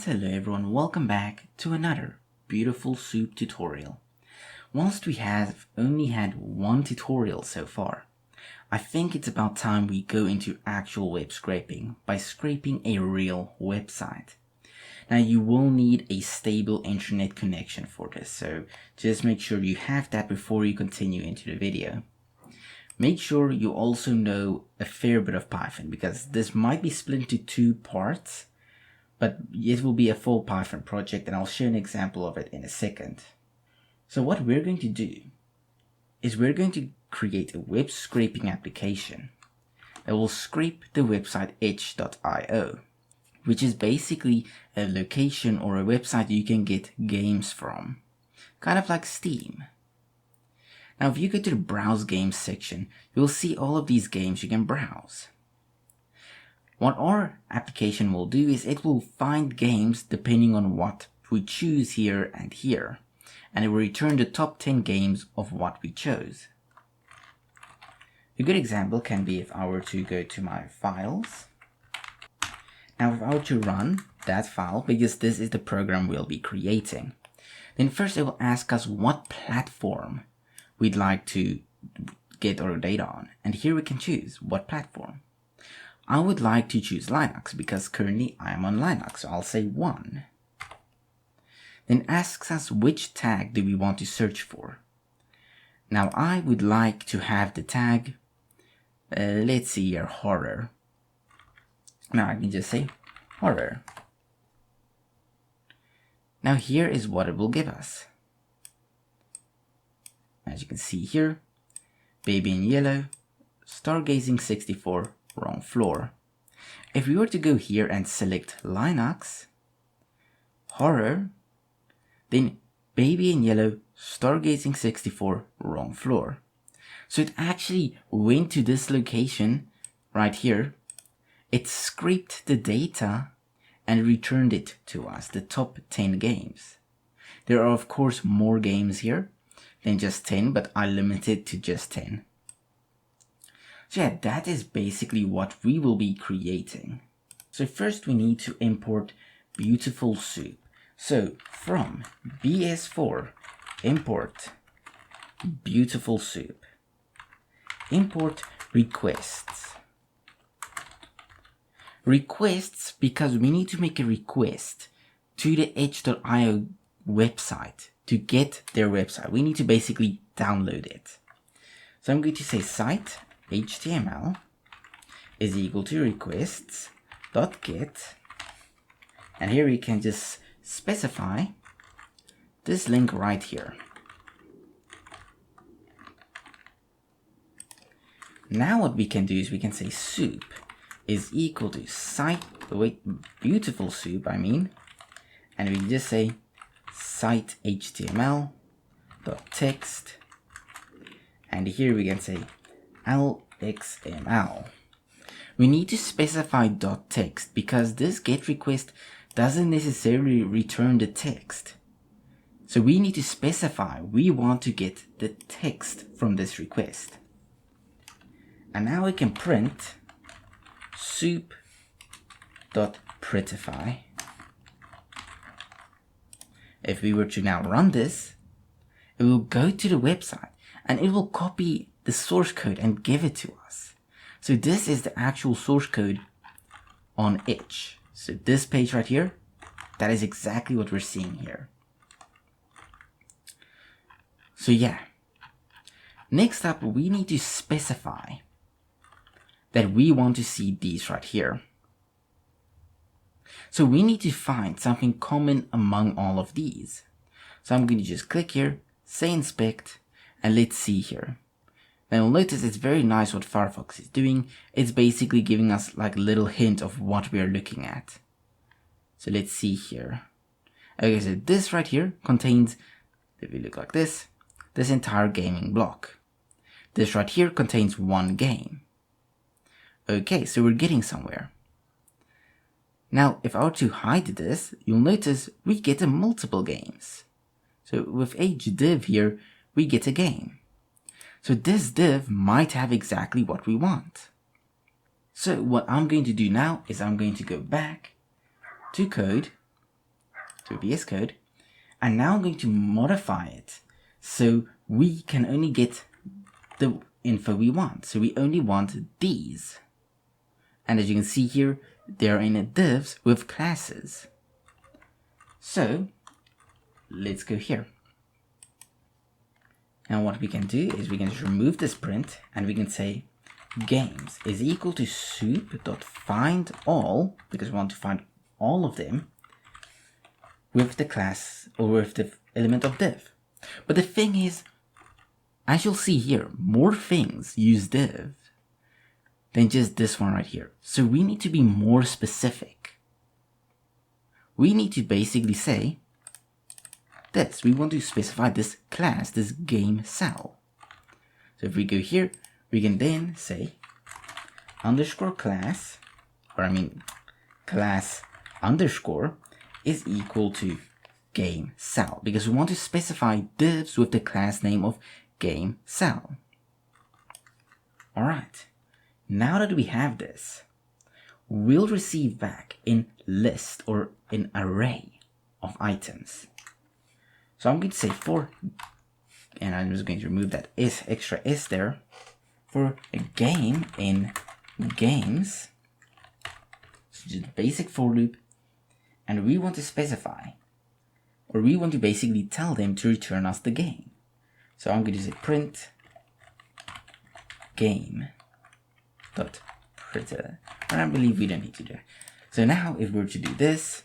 And hello everyone, welcome back to another beautiful soup tutorial. Whilst we have only had one tutorial so far, I think it's about time we go into actual web scraping by scraping a real website. Now you will need a stable internet connection for this, so just make sure you have that before you continue into the video. Make sure you also know a fair bit of Python, because this might be split into two parts, but it will be a full Python project and I'll show an example of it in a second. So what we're going to do is we're going to create a web scraping application that will scrape the website itch.io, which is basically a location or a website you can get games from, kind of like Steam. Now if you go to the browse games section, you'll see all of these games you can browse. What our application will do is it will find games depending on what we choose here and here, and it will return the top 10 games of what we chose. A good example can be if I were to go to my files. Now if I were to run that file, because this is the program we'll be creating, then first it will ask us what platform we'd like to get our data on, and here we can choose what platform. I would like to choose Linux because currently I am on Linux, so I'll say 1. Then asks us which tag do we want to search for. Now I would like to have the tag, let's see here, horror. Now I can just say horror. Now here is what it will give us. As you can see here, Baby in Yellow, Stargazing 64, wrong floor. If we were to go here and select Linux, horror, then Baby in Yellow, Stargazing 64, wrong floor. So it actually went to this location right here, it scraped the data and returned it to us, the top 10 games. There are of course more games here than just 10, but I limited to just 10. So yeah, that is basically what we will be creating. So first we need to import Beautiful Soup. So from BS4 import Beautiful Soup. Import requests. Requests because we need to make a request to the itch.io website to get their website. We need to basically download it. So I'm going to say site HTML is equal to requests.get, and here we can just specify this link right here. Now what we can do is we can say soup is equal to Beautiful Soup, and we can just say site HTML.text, and here we can say LXML. We need to specify .text because this GET request doesn't necessarily return the text. So we need to specify we want to get the text from this request. And now we can print soup.prettify. If we were to now run this, it will go to the website and it will copy the source code and give it to us. So this is the actual source code on itch. So this page right here, that is exactly what we're seeing here. So yeah, next up we need to specify that we want to see these right here. So we need to find something common among all of these. So I'm going to just click here, say inspect, and let's see here. Now you'll notice it's very nice what Firefox is doing. It's basically giving us like a little hint of what we are looking at. So let's see here. Okay, so this right here contains, if we look like this entire gaming block. This right here contains one game. Okay, so we're getting somewhere. Now, if I were to hide this, you'll notice we get a multiple games. So with HDiv here, we get a game. So this div might have exactly what we want. So what I'm going to do now is I'm going to go back to code to VS Code. And now I'm going to modify it so we can only get the info we want. So we only want these. And as you can see here, they're in divs with classes. So let's go here. And what we can do is we can just remove this print and we can say games is equal to soup.find all, because we want to find all of them with the class or with the element of div. But the thing is, as you'll see here, more things use div than just this one right here. So we need to be more specific. We need to basically say this. We want to specify this class, this game cell. So if we go here, we can then say underscore class, or I mean class underscore is equal to game cell, because we want to specify divs with the class name of game cell. Alright, now that we have this, we'll receive back in list or an array of items. So I'm going to say for, and I'm just going to remove that is extra s there, for a game in games, so just basic for loop, and we want to specify, or we want to basically tell them to return us the game. So I'm going to say print game dot println, and I believe we don't need to do that. So now if we were to do this,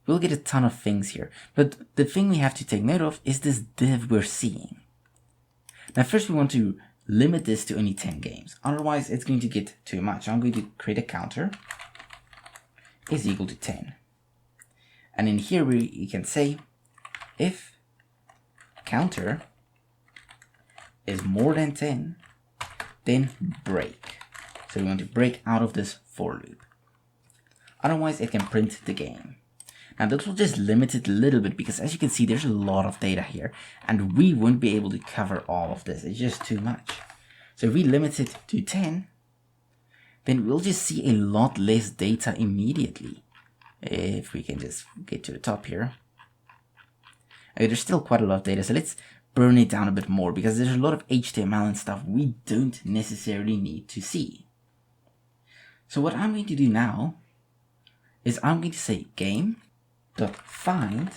we'll get a ton of things here, but the thing we have to take note of is this div we're seeing. Now first we want to limit this to only 10 games, otherwise it's going to get too much. I'm going to create a counter is equal to 10. And in here we can say if counter is more than 10, then break. So we want to break out of this for loop. Otherwise it can print the game. Now this will just limit it a little bit, because as you can see there's a lot of data here and we won't be able to cover all of this. It's just too much. So if we limit it to 10, then we'll just see a lot less data immediately. If we can just get to the top here. Okay, there's still quite a lot of data, so let's burn it down a bit more, because there's a lot of HTML and stuff we don't necessarily need to see. So what I'm going to do now is I'm going to say game.find,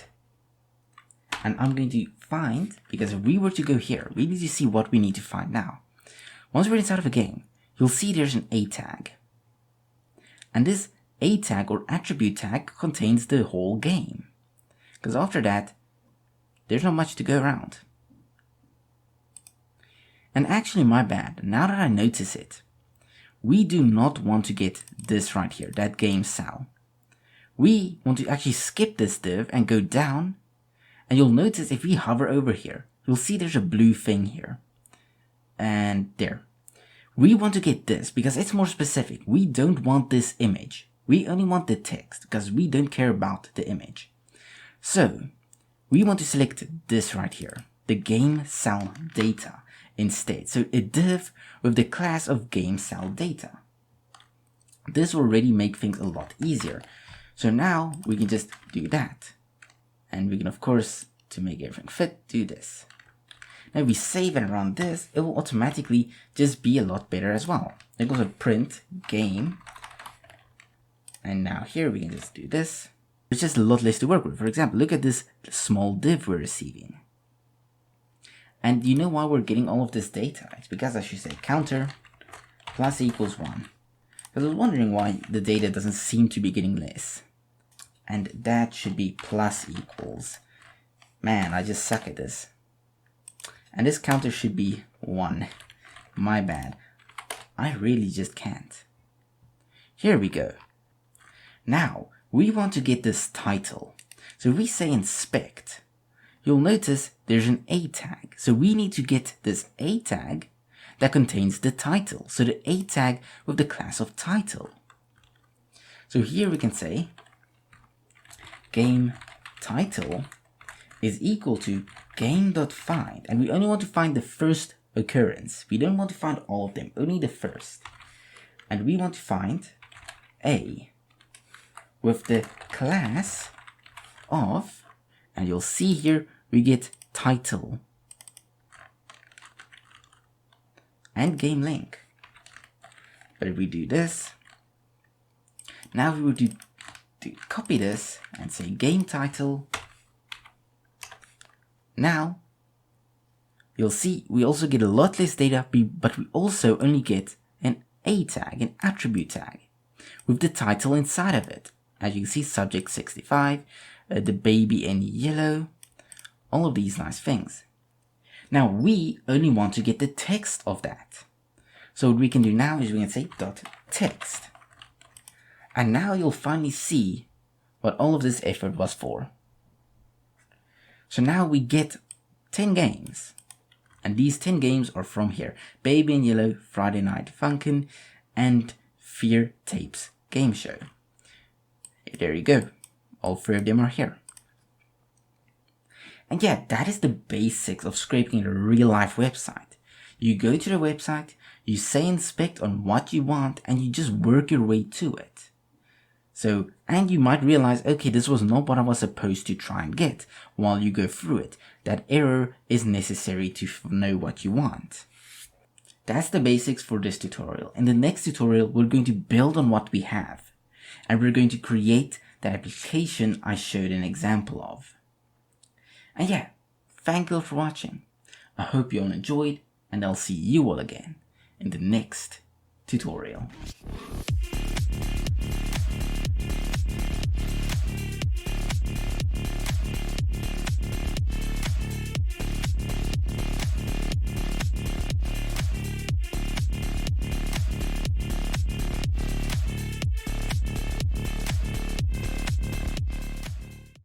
and I'm going to find, because if we were to go here, we need to see what we need to find now. Once we're inside of a game, you'll see there's an A tag. And this A tag or attribute tag contains the whole game. Because after that, there's not much to go around. And actually, my bad, now that I notice it, we do not want to get this right here, that game cell. We want to actually skip this div and go down, and you'll notice if we hover over here, you'll see there's a blue thing here. And there. We want to get this because it's more specific. We don't want this image. We only want the text because we don't care about the image. So we want to select this right here, the game cell data instead. So a div with the class of game cell data. This will already make things a lot easier. So now we can just do that. And we can, of course, to make everything fit, do this. Now if we save and run this, it will automatically just be a lot better as well. It goes to print game. And now here we can just do this. It's just a lot less to work with. For example, look at this small div we're receiving. And you know why we're getting all of this data? It's because I should say counter plus equals 1. Because I was wondering why the data doesn't seem to be getting less. And that should be plus equals. Man, I just suck at this. And this counter should be 1. My bad. I really just can't. Here we go. Now, we want to get this title. So if we say inspect, you'll notice there's an A tag. So we need to get this A tag that contains the title. So the A tag with the class of title. So here we can say game title is equal to game.find, and we only want to find the first occurrence. We don't want to find all of them, only the first. And we want to find A. with the class of, and you'll see here we get title and game link. But if we do this, now we would copy this and say game title. Now you'll see we also get a lot less data, but we also only get an A tag, an attribute tag, with the title inside of it. As you can see, subject 65, the baby in yellow, all of these nice things. Now we only want to get the text of that. So what we can do now is we can say dot text. And now you'll finally see what all of this effort was for. So now we get 10 games. And these 10 games are from here. Baby in Yellow, Friday Night Funkin', and Fear Tapes Game Show. There you go. All 3 of them are here. And yeah, that is the basics of scraping a real life website. You go to the website, you say inspect on what you want, and you just work your way to it. So, and you might realize, okay, this was not what I was supposed to try and get while you go through it. That error is necessary to know what you want. That's the basics for this tutorial. In the next tutorial, we're going to build on what we have. And we're going to create the application I showed an example of. And yeah, thank you all for watching. I hope you all enjoyed, and I'll see you all again in the next tutorial.